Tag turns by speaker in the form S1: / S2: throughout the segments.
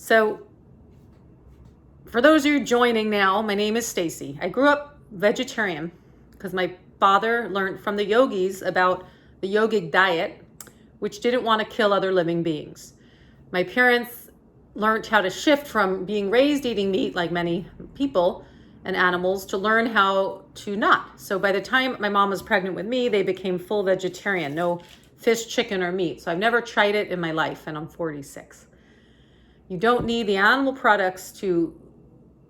S1: So for those of you joining now, my name is Stacy. I grew up vegetarian because my father learned from the yogis about the yogic diet, which didn't want to kill other living beings. My parents learned how to shift from being raised eating meat like many people and animals to learn how to not. So by the time my mom was pregnant with me, they became full vegetarian, no fish, chicken, or meat. So I've never tried it in my life, and I'm 46. You don't need the animal products to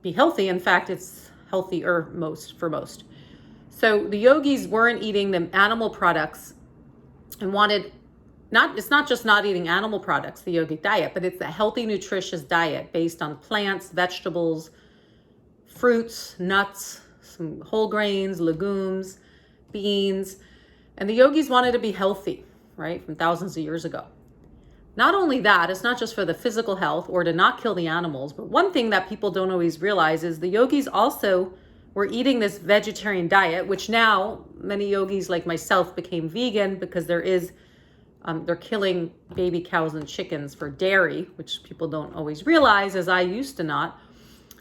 S1: be healthy. In fact, it's healthier for most. So the yogis weren't eating the animal products and it's not just not eating animal products, the yogic diet, but it's a healthy, nutritious diet based on plants, vegetables, fruits, nuts, some whole grains, legumes, beans. And the yogis wanted to be healthy, right, from thousands of years ago. Not only that, it's not just for the physical health or to not kill the animals, but one thing that people don't always realize is the yogis also were eating this vegetarian diet, which now many yogis like myself became vegan because they're killing baby cows and chickens for dairy, which people don't always realize, as I used to not.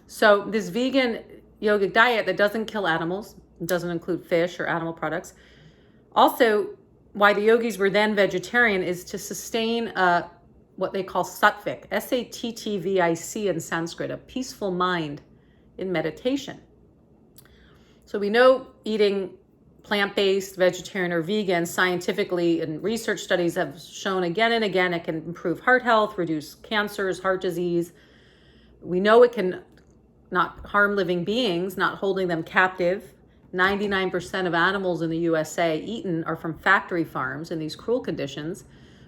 S1: So this vegan yogic diet that doesn't kill animals, doesn't include fish or animal products. Also, why the yogis were then vegetarian is to sustain what they call sattvic, S-A-T-T-V-I-C in Sanskrit, a peaceful mind in meditation. So we know eating plant-based, vegetarian, or vegan scientifically, and research studies have shown again and again it can improve heart health, reduce cancers, heart disease. We know it can not harm living beings, not holding them captive. 99% of animals in the USA eaten are from factory farms in these cruel conditions.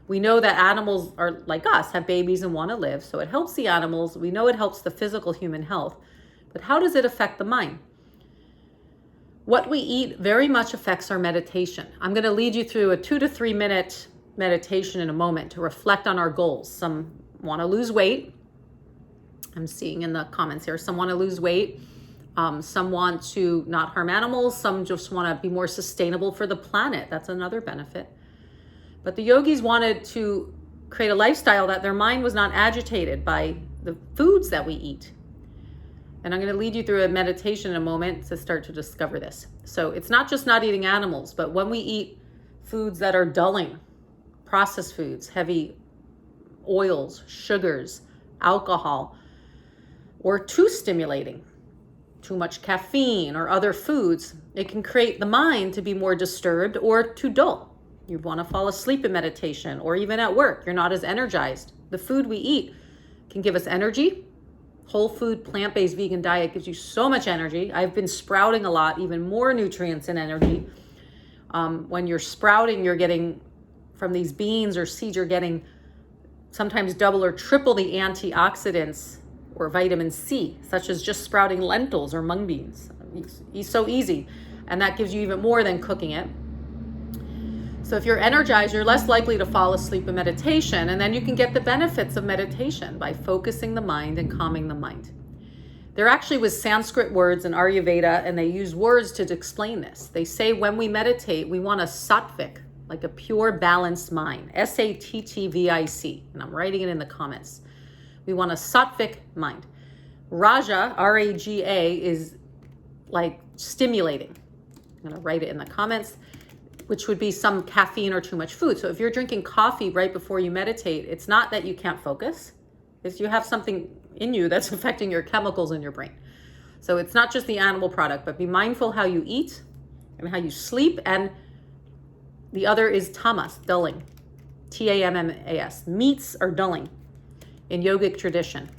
S1: We know that animals are like us, have babies and want to live, so it helps the animals. We know it helps the physical human health, but how does it affect the mind? What we eat very much affects our meditation. I'm going to lead you through a 2 to 3 minute meditation in a moment to reflect on our goals. Some want to lose weight. I'm seeing in the comments here, some want to lose weight. Some want to not harm animals. Some just want to be more sustainable for the planet. That's another benefit. But the yogis wanted to create a lifestyle that their mind was not agitated by the foods that we eat. And I'm going to lead you through a meditation in a moment to start to discover this. So it's not just not eating animals, but when we eat foods that are dulling, processed foods, heavy oils, sugars, alcohol, or too stimulating, too much caffeine or other foods, it can create the mind to be more disturbed or too dull. You want to fall asleep in meditation, or even at work, you're not as energized. The food we eat can give us energy. Whole food, plant-based vegan diet gives you so much energy. I've been sprouting a lot, even more nutrients and energy. When you're sprouting, you're getting from these beans or seeds, you're getting sometimes double or triple the antioxidants or vitamin C, such as just sprouting lentils or mung beans. It's so easy, and that gives you even more than cooking it. So if you're energized, you're less likely to fall asleep in meditation, and then you can get the benefits of meditation by focusing the mind and calming the mind. There actually was Sanskrit words in Ayurveda, and they use words to explain this. They say when we meditate, we want a sattvic, like a pure, balanced mind, S-A-T-T-V-I-C, and I'm writing it in the comments. We want a sattvic mind. Raja, R-A-G-A, is like stimulating. I'm going to write it in the comments, which would be some caffeine or too much food. So if you're drinking coffee right before you meditate, it's not that you can't focus. It's you have something in you that's affecting your chemicals in your brain. So it's not just the animal product, but be mindful how you eat and how you sleep. And the other is tamas, dulling, T-A-M-M-A-S. Meats are dulling in yogic tradition.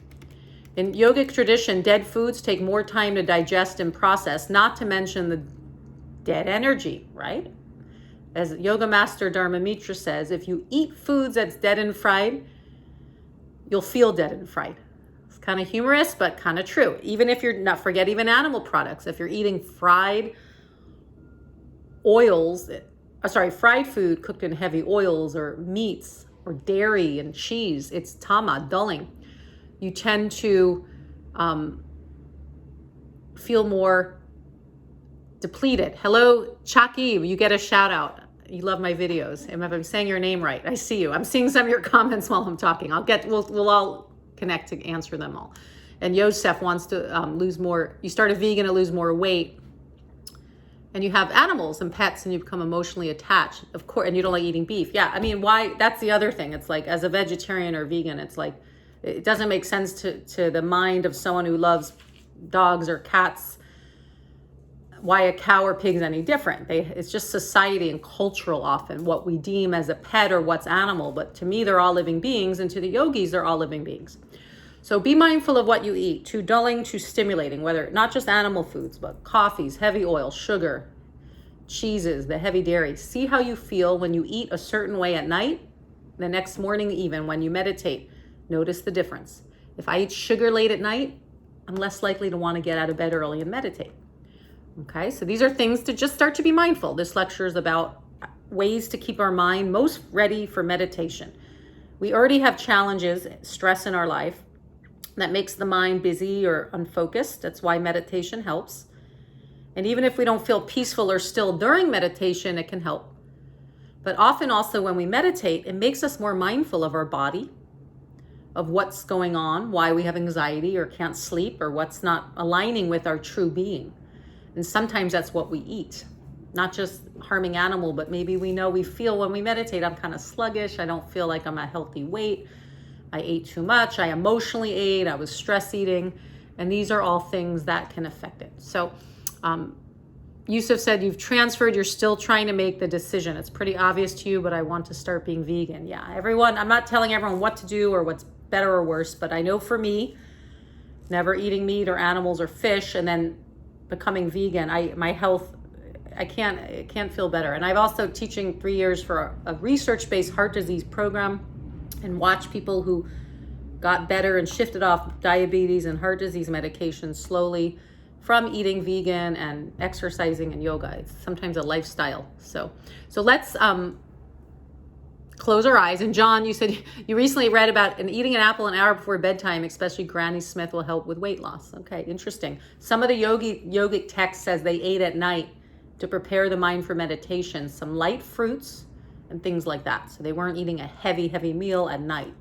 S1: In yogic tradition, dead foods take more time to digest and process, not to mention the dead energy, right? As Yoga Master Dharma Mitra says, if you eat foods that's dead and fried, you'll feel dead and fried. It's kind of humorous, but kind of true. Even if you're not, forget even animal products. If you're eating fried food cooked in heavy oils, or meats or dairy and cheese, it's tama, dulling. You tend to feel more depleted. Hello, Chaki, you get a shout out. You love my videos. If I'm saying your name right, I see you. I'm seeing some of your comments while I'm talking. We'll all connect to answer them all. And Yosef wants to lose more. You start a vegan to lose more weight, and you have animals and pets, and you become emotionally attached, of course, and you don't like eating beef. Yeah, I mean, why? That's the other thing. It's like, as a vegetarian or vegan, it's like, it doesn't make sense to the mind of someone who loves dogs or cats, why a cow or pig is any different. It's just society and cultural often, what we deem as a pet or what's animal. But to me, they're all living beings, and to the yogis, they're all living beings. So be mindful of what you eat, too dulling, too stimulating, whether not just animal foods, but coffees, heavy oil, sugar, cheeses, the heavy dairy. See how you feel when you eat a certain way at night, the next morning, even when you meditate. Notice the difference. If I eat sugar late at night, I'm less likely to want to get out of bed early and meditate. Okay, so these are things to just start to be mindful. This lecture is about ways to keep our mind most ready for meditation. We already have challenges, stress in our life that makes the mind busy or unfocused. That's why meditation helps. And even if we don't feel peaceful or still during meditation, it can help. But often also when we meditate, it makes us more mindful of our body, of what's going on, why we have anxiety or can't sleep, or what's not aligning with our true being. And sometimes that's what we eat, not just harming animal, but maybe we feel when we meditate, I'm kind of sluggish. I don't feel like I'm a healthy weight. I ate too much. I emotionally ate. I was stress eating. And these are all things that can affect it. So Yusuf said, you've transferred, you're still trying to make the decision. It's pretty obvious to you, but I want to start being vegan. Yeah, everyone, I'm not telling everyone what to do or what's better or worse, but I know for me, never eating meat or animals or fish and then becoming vegan, my health, I can't feel better. And I've also teaching 3 years for a research-based heart disease program, and watch people who got better and shifted off diabetes and heart disease medications slowly from eating vegan and exercising and yoga. It's sometimes a lifestyle. So let's close our eyes. And John, you said you recently read about eating an apple an hour before bedtime, especially Granny Smith, will help with weight loss. Okay, interesting. Some of the yogic text says they ate at night to prepare the mind for meditation, some light fruits and things like that. So they weren't eating a heavy meal at night.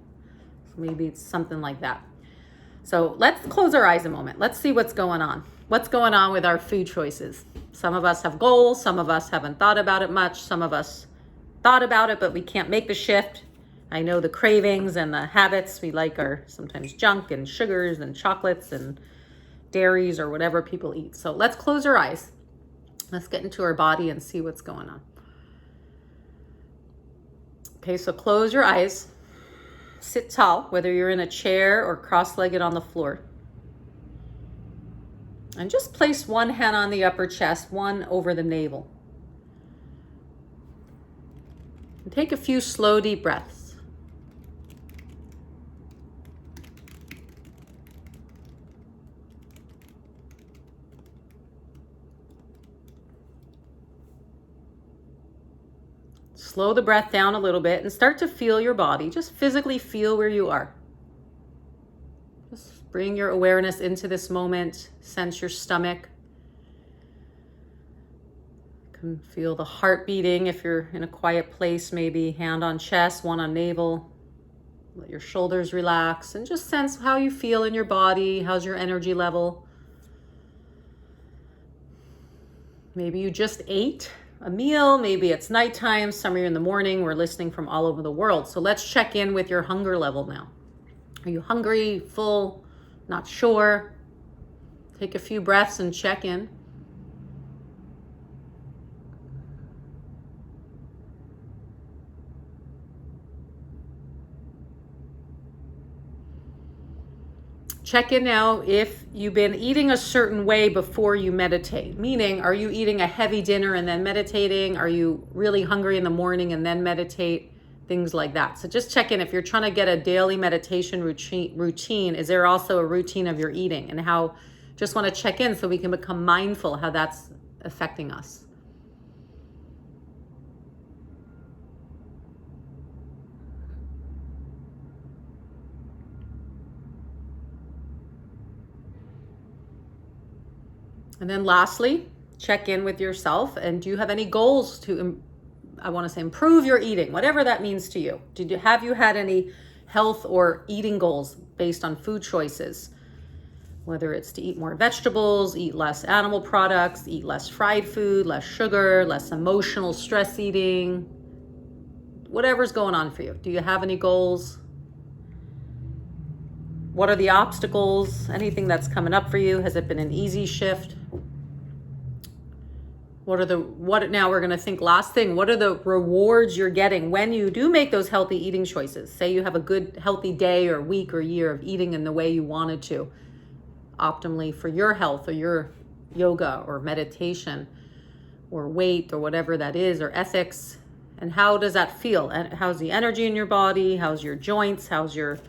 S1: So maybe it's something like that. So let's close our eyes a moment. Let's see what's going on. What's going on with our food choices? Some of us have goals. Some of us haven't thought about it much. Some of us thought about it, but we can't make the shift. I know the cravings and the habits we like are sometimes junk and sugars and chocolates and dairies or whatever people eat. So let's close our eyes. Let's get into our body and see what's going on. Okay, so close your eyes. Sit tall, whether you're in a chair or cross-legged on the floor. And just place one hand on the upper chest, one over the navel. And take a few slow, deep breaths. Slow the breath down a little bit and start to feel your body. Just physically feel where you are. Just bring your awareness into this moment. Sense your stomach. You can feel the heart beating if you're in a quiet place, maybe hand on chest, one on navel. Let your shoulders relax and just sense how you feel in your body. How's your energy level? Maybe you just ate a meal, maybe it's nighttime, some of you in the morning. We're listening from all over the world. So let's check in with your hunger level now. Are you hungry, full, not sure? Take a few breaths and check in. Check in now if you've been eating a certain way before you meditate. Meaning, are you eating a heavy dinner and then meditating? Are you really hungry in the morning and then meditate? Things like that. So just check in if you're trying to get a daily meditation routine. Is there also a routine of your eating? And how, just want to check in so we can become mindful how that's affecting us. And then lastly, check in with yourself. And do you have any goals to, I want to say, improve your eating, whatever that means to you? Have you had any health or eating goals based on food choices, whether it's to eat more vegetables, eat less animal products, eat less fried food, less sugar, less emotional stress eating, whatever's going on for you. Do you have any goals? What are the obstacles? Anything that's coming up for you? Has it been an easy shift? Now we're going to think last thing, what are the rewards you're getting when you do make those healthy eating choices? Say you have a good, healthy day or week or year of eating in the way you wanted to, optimally for your health or your yoga or meditation or weight or whatever that is, or ethics. And how does that feel? And how's the energy in your body? How's your joints? How's your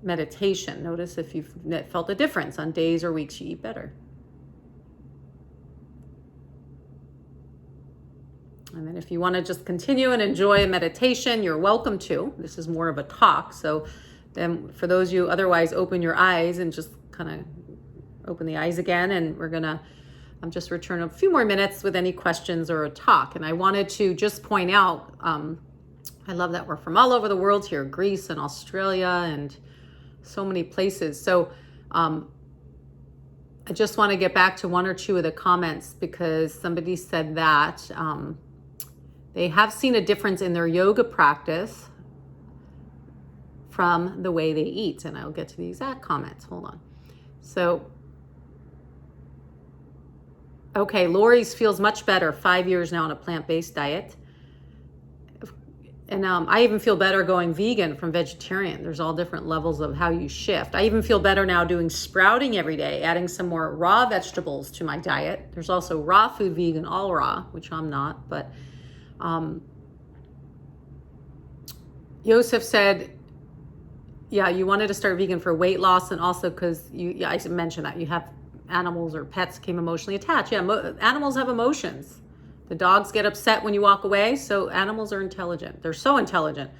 S1: meditation? Notice if you've felt a difference on days or weeks you eat better. And then if you want to just continue and enjoy meditation, you're welcome to. This is more of a talk. So then for those of you, otherwise open your eyes and just kind of open the eyes again. And I'm just returning a few more minutes with any questions or a talk. And I wanted to just point out, I love that we're from all over the world here, Greece and Australia and so many places. So I just want to get back to one or two of the comments because somebody said that they have seen a difference in their yoga practice from the way they eat. And I'll get to the exact comments. Hold on. So, okay, Lori's feels much better. 5 years now on a plant-based diet. And I even feel better going vegan from vegetarian. There's all different levels of how you shift. I even feel better now doing sprouting every day, adding some more raw vegetables to my diet. There's also raw food vegan, all raw, which I'm not. But Yosef said, yeah, you wanted to start vegan for weight loss and also because I mentioned that you have animals or pets became emotionally attached. Yeah, animals have emotions. The dogs get upset when you walk away, so animals are intelligent. They're so intelligent.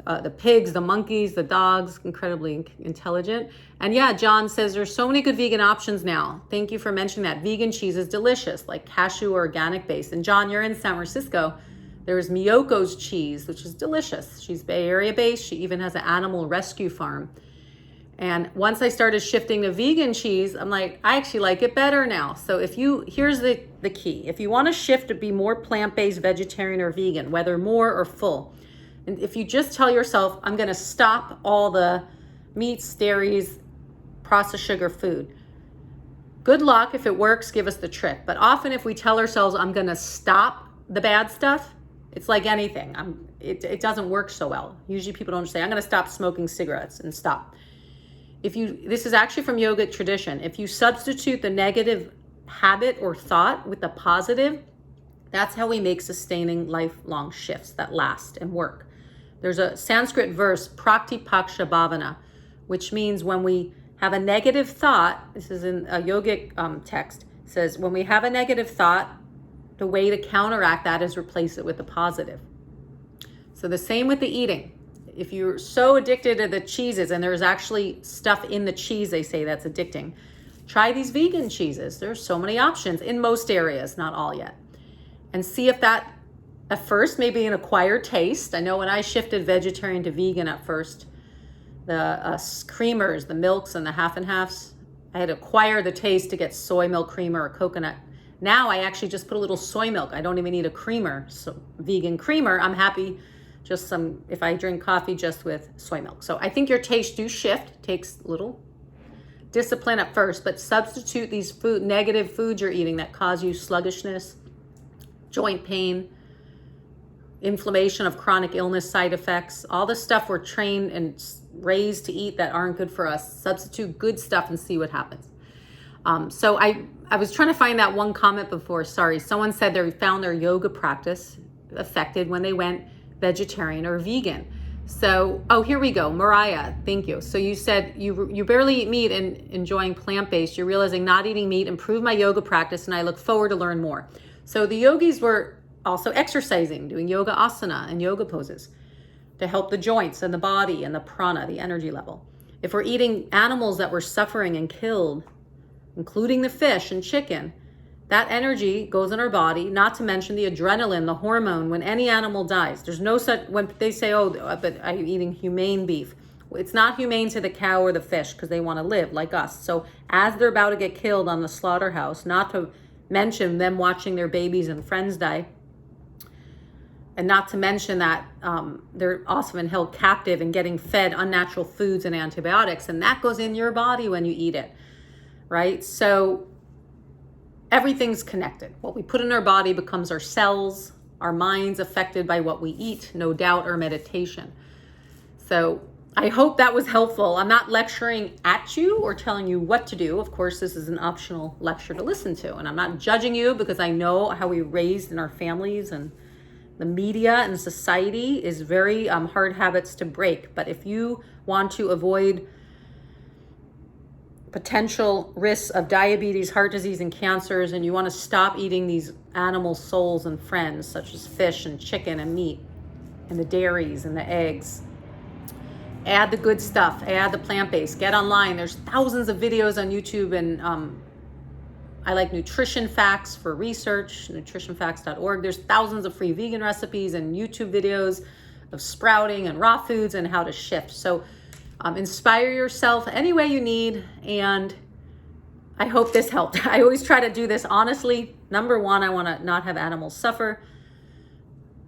S1: The pigs, the monkeys, the dogs, incredibly intelligent. And yeah, John says there's so many good vegan options now. Thank you for mentioning that. Vegan cheese is delicious, like cashew or organic based. And John, you're in San Francisco. There's Miyoko's cheese, which is delicious. She's Bay Area based. She even has an animal rescue farm. And once I started shifting to vegan cheese, I'm like, I actually like it better now. So here's the key. If you want to shift to be more plant-based, vegetarian or vegan, whether more or full, and if you just tell yourself, I'm going to stop all the meats, dairies, processed sugar food. Good luck. If it works, give us the trick. But often if we tell ourselves, I'm going to stop the bad stuff, it's like anything. It doesn't work so well. Usually people don't say, I'm going to stop smoking cigarettes and stop. This is actually from yogic tradition. If you substitute the negative habit or thought with the positive, that's how we make sustaining lifelong shifts that last and work. There's a Sanskrit verse, praktipaksha bhavana, which means when we have a negative thought, this is in a yogic text, says when we have a negative thought, the way to counteract that is replace it with a positive. So the same with the eating. If you're so addicted to the cheeses, and there's actually stuff in the cheese, they say that's addicting, try these vegan cheeses. There's so many options in most areas, not all yet. And see if that, at first, may be an acquired taste. I know when I shifted vegetarian to vegan at first, the creamers, the milks and the half and halves, I had to acquire the taste to get soy milk creamer or coconut. Now I actually just put a little soy milk. I don't even need a creamer. So vegan creamer, I'm happy if I drink coffee just with soy milk. So I think your taste do shift. Takes little discipline at first, but substitute these negative foods you're eating that cause you sluggishness, joint pain, inflammation of chronic illness side effects, all the stuff we're trained and raised to eat that aren't good for us. Substitute good stuff and see what happens. So I was trying to find that one comment before. Sorry, someone said they found their yoga practice affected when they went vegetarian or vegan. So, here we go. Mariah, thank you. So you said you barely eat meat and enjoying plant-based. You're realizing not eating meat improved my yoga practice and I look forward to learn more. So the yogis were also exercising, doing yoga asana and yoga poses to help the joints and the body and the prana, the energy level. If we're eating animals that were suffering and killed, including the fish and chicken, That energy goes in our body, not to mention the adrenaline, the hormone, when any animal dies. There's no such, when they say, oh, but are you eating humane beef? It's not humane to the cow or the fish because they want to live like us. So as they're about to get killed on the slaughterhouse, not to mention them watching their babies and friends die, and not to mention that they're often held captive and getting fed unnatural foods and antibiotics, and that goes in your body when you eat it, right? So everything's connected. What we put in our body becomes our cells, our minds affected by what we eat, no doubt, or meditation. So I hope that was helpful. I'm not lecturing at you or telling you what to do. Of course, this is an optional lecture to listen to, and I'm not judging you because I know how we were raised in our families, and the media and society is very hard habits to break. But if you want to avoid potential risks of diabetes, heart disease, and cancers, and you want to stop eating these animal souls and friends, such as fish and chicken and meat and the dairies and the eggs, add the good stuff, add the plant-based, get online. There's thousands of videos on YouTube, and I like nutrition facts for research, nutritionfacts.org. There's thousands of free vegan recipes and YouTube videos of sprouting and raw foods and how to shift. So inspire yourself any way you need, and I hope this helped. I always try to do this honestly. Number one, I want to not have animals suffer.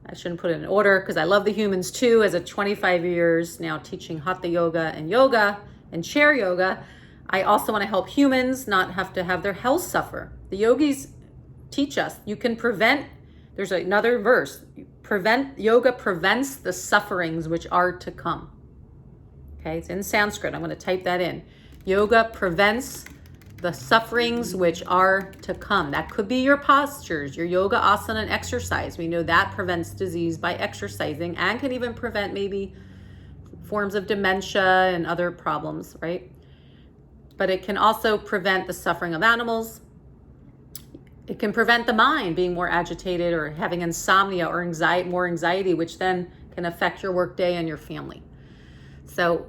S1: I shouldn't put it in order because I love the humans too. As a 25 years now teaching Hatha yoga and chair yoga, I also want to help humans not have to have their health suffer. The yogis teach us you can prevent, there's another verse, yoga prevents the sufferings which are to come. Okay, it's in Sanskrit. I'm going to type that in. Yoga prevents the sufferings which are to come. That could be your postures, your yoga, asana, and exercise. We know that prevents disease by exercising and can even prevent maybe forms of dementia and other problems, right? But it can also prevent the suffering of animals. It can prevent the mind being more agitated or having insomnia or more anxiety, which then can affect your workday and your family. So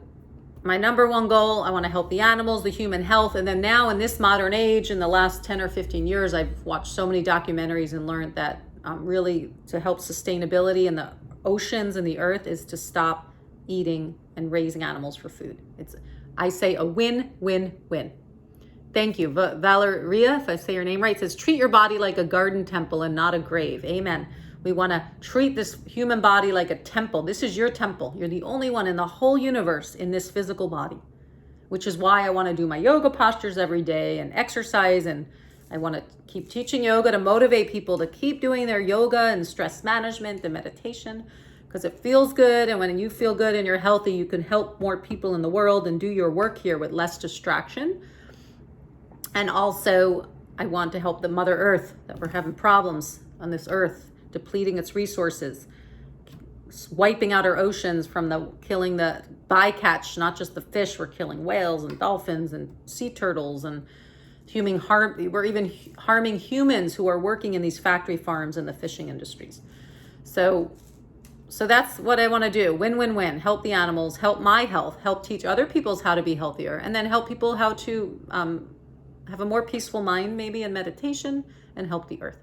S1: my number one goal, I want to help the animals, the human health. And then now in this modern age, in the last 10 or 15 years, I've watched so many documentaries and learned that really to help sustainability in the oceans and the earth is to stop eating and raising animals for food. I say a win-win-win. Thank you. Valeria, if I say your name right, says, treat your body like a garden temple and not a grave. Amen. We want to treat this human body like a temple. This is your temple. You're the only one in the whole universe in this physical body, which is why I want to do my yoga postures every day and exercise. And I want to keep teaching yoga to motivate people to keep doing their yoga and stress management and meditation, because it feels good. And when you feel good and you're healthy, you can help more people in the world and do your work here with less distraction. And also, I want to help the Mother Earth, that we're having problems on this earth, depleting its resources, wiping out our oceans from killing the bycatch, not just the fish. We're killing whales and dolphins and sea turtles, and we're even harming humans who are working in these factory farms and the fishing industries. So that's what I want to do. Win-win-win. Help the animals, help my health, help teach other people's how to be healthier, and then help people how to have a more peaceful mind, maybe in meditation, and help the earth.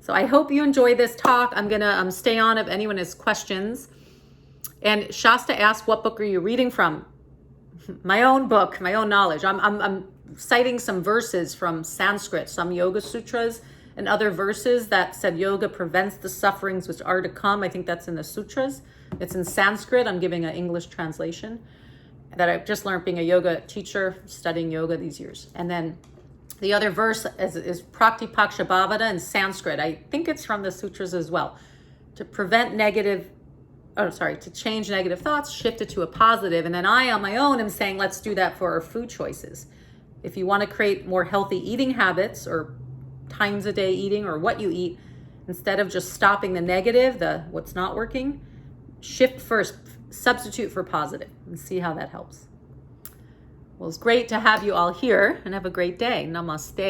S1: So I hope you enjoy this talk. I'm going to stay on if anyone has questions. And Shasta asked, what book are you reading from? My own book, my own knowledge. I'm citing some verses from Sanskrit, some yoga sutras and other verses that said yoga prevents the sufferings which are to come. I think that's in the sutras. It's in Sanskrit. I'm giving an English translation that I've just learned being a yoga teacher, studying yoga these years. And then the other verse is Praktipakshabhavata in Sanskrit. I think it's from the sutras as well. To change negative thoughts, shift it to a positive. And then I, on my own, am saying, let's do that for our food choices. If you want to create more healthy eating habits or times a day eating or what you eat, instead of just stopping the negative, what's not working, shift first, substitute for positive, and see how that helps. Well, it's great to have you all here, and have a great day. Namaste.